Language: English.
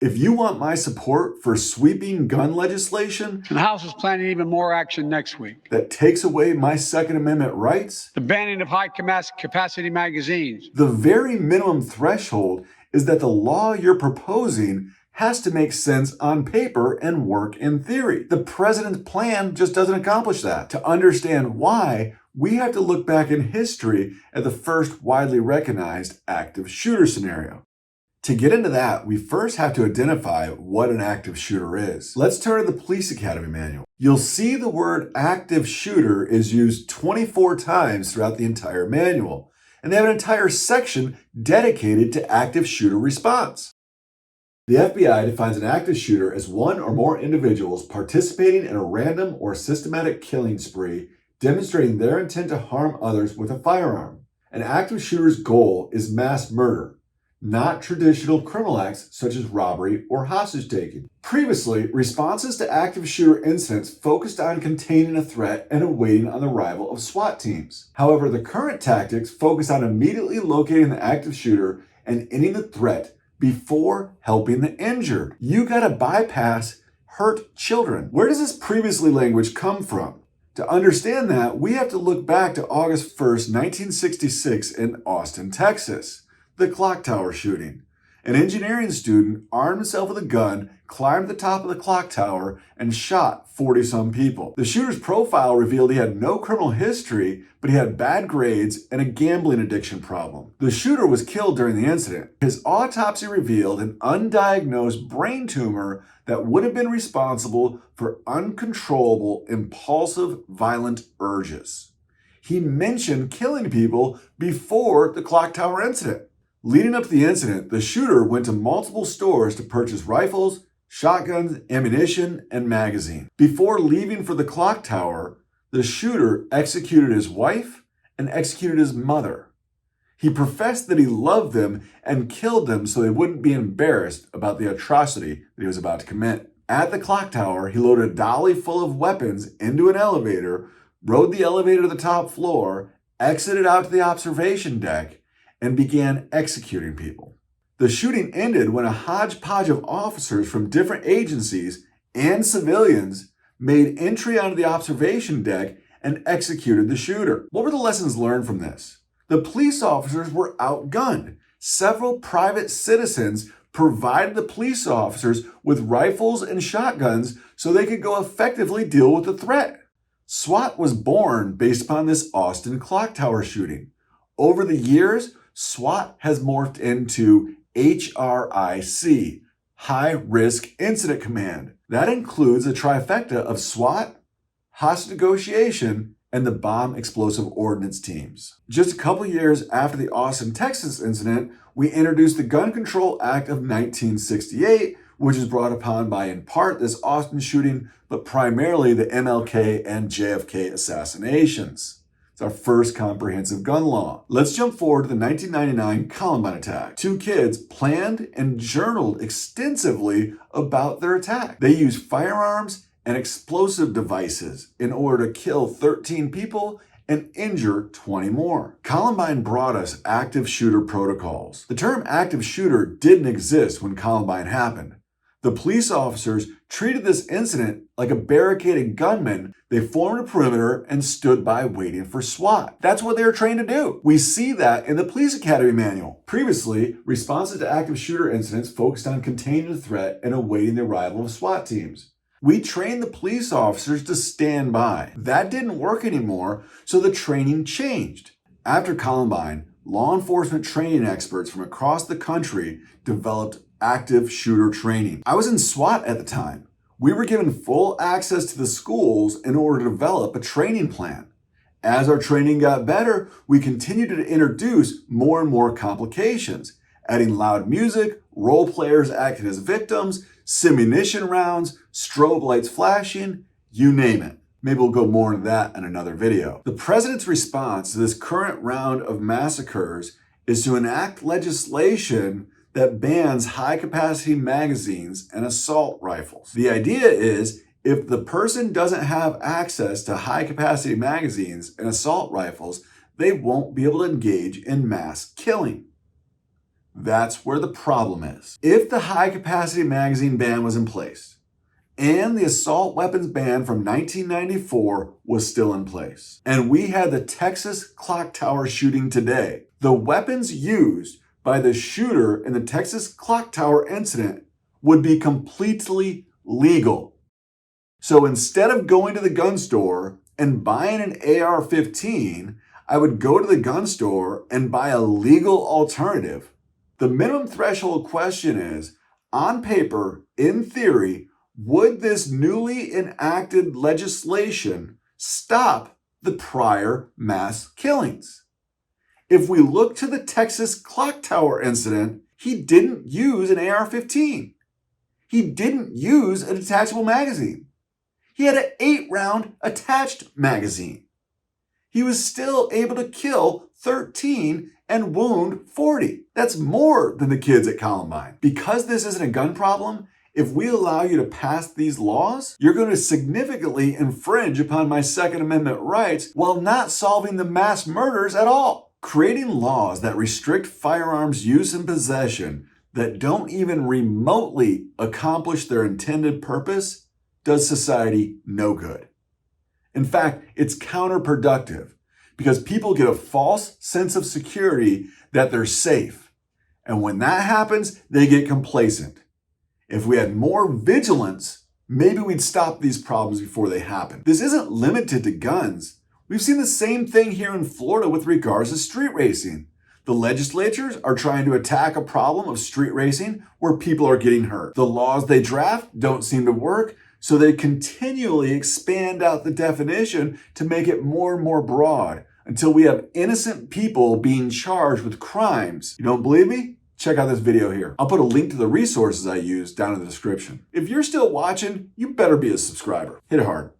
If you want my support for sweeping gun legislation, and the House is planning even more action next week, that takes away my Second Amendment rights, the banning of high-capacity magazines, the very minimum threshold is that the law you're proposing has to make sense on paper and work in theory. The president's plan just doesn't accomplish that. To understand why, we have to look back in history at the first widely recognized active shooter scenario. To get into that, we first have to identify what an active shooter is. Let's turn to the Police Academy Manual. You'll see the word active shooter is used 24 times throughout the entire manual, and they have an entire section dedicated to active shooter response. The FBI defines an active shooter as one or more individuals participating in a random or systematic killing spree, demonstrating their intent to harm others with a firearm. An active shooter's goal is mass murder, not traditional criminal acts such as robbery or hostage taking. Previously, responses to active shooter incidents focused on containing a threat and awaiting on the arrival of SWAT teams. However, the current tactics focus on immediately locating the active shooter and ending the threat before helping the injured. You gotta bypass hurt children. Where does this previously language come from? To understand that, we have to look back to August 1st, 1966 in Austin, Texas. The clock tower shooting. An engineering student armed himself with a gun, climbed the top of the clock tower, and shot 40-some people. The shooter's profile revealed he had no criminal history, but he had bad grades and a gambling addiction problem. The shooter was killed during the incident. His autopsy revealed an undiagnosed brain tumor that would have been responsible for uncontrollable, impulsive, violent urges. He mentioned killing people before the clock tower incident. Leading up to the incident, the shooter went to multiple stores to purchase rifles, shotguns, ammunition, and magazines. Before leaving for the clock tower, the shooter executed his wife and executed his mother. He professed that he loved them and killed them so they wouldn't be embarrassed about the atrocity that he was about to commit. At the clock tower, he loaded a dolly full of weapons into an elevator, rode the elevator to the top floor, exited out to the observation deck, and began executing people. The shooting ended when a hodgepodge of officers from different agencies and civilians made entry onto the observation deck and executed the shooter. What were the lessons learned from this? The police officers were outgunned. Several private citizens provided the police officers with rifles and shotguns so they could go effectively deal with the threat. SWAT was born based upon this Austin clock tower shooting. Over the years, SWAT has morphed into HRIC, High Risk Incident Command. That includes a trifecta of SWAT, hostage negotiation, and the bomb explosive ordnance teams. Just a couple years after the Austin, Texas incident, we introduced the Gun Control Act of 1968, which is brought upon by, in part, this Austin shooting, but primarily the MLK and JFK assassinations. Our first comprehensive gun law. Let's jump forward to the 1999 Columbine attack. Two kids planned and journaled extensively about their attack. They used firearms and explosive devices in order to kill 13 people and injure 20 more. Columbine brought us active shooter protocols. The term active shooter didn't exist when Columbine happened. The police officers treated this incident like a barricaded gunman. They formed a perimeter and stood by waiting for SWAT. That's what they were trained to do. We see that in the Police Academy Manual. Previously, responses to active shooter incidents focused on containing the threat and awaiting the arrival of SWAT teams. We trained the police officers to stand by. That didn't work anymore, so the training changed. After Columbine, law enforcement training experts from across the country developed active shooter training. I was in SWAT at the time. We were given full access to the schools in order to develop a training plan. As our training got better, we continued to introduce more and more complications, adding loud music, role players acting as victims, simunition rounds, strobe lights flashing, you name it. Maybe we'll go more into that in another video. The president's response to this current round of massacres is to enact legislation that bans high-capacity magazines and assault rifles. The idea is, if the person doesn't have access to high-capacity magazines and assault rifles, they won't be able to engage in mass killing. That's where the problem is. If the high-capacity magazine ban was in place, and the assault weapons ban from 1994 was still in place, and we had the Texas clock tower shooting today, the weapons used by the shooter in the Texas clock tower incident would be completely legal. So instead of going to the gun store and buying an AR-15, I would go to the gun store and buy a legal alternative. The minimum threshold question is, on paper, in theory, would this newly enacted legislation stop the prior mass killings? If we look to the Texas clock tower incident, he didn't use an AR-15. He didn't use a detachable magazine. He had an 8-round attached magazine. He was still able to kill 13 and wound 40. That's more than the kids at Columbine. Because this isn't a gun problem, if we allow you to pass these laws, you're going to significantly infringe upon my Second Amendment rights while not solving the mass murders at all. Creating laws that restrict firearms use and possession that don't even remotely accomplish their intended purpose does society no good. In fact, it's counterproductive because people get a false sense of security that they're safe. And when that happens, they get complacent. If we had more vigilance, maybe we'd stop these problems before they happen. This isn't limited to guns. We've seen the same thing here in Florida with regards to street racing. The legislatures are trying to attack a problem of street racing where people are getting hurt. The laws they draft don't seem to work, so they continually expand out the definition to make it more and more broad until we have innocent people being charged with crimes. You don't believe me? Check out this video here. I'll put a link to the resources I use down in the description. If you're still watching, you better be a subscriber. Hit it hard.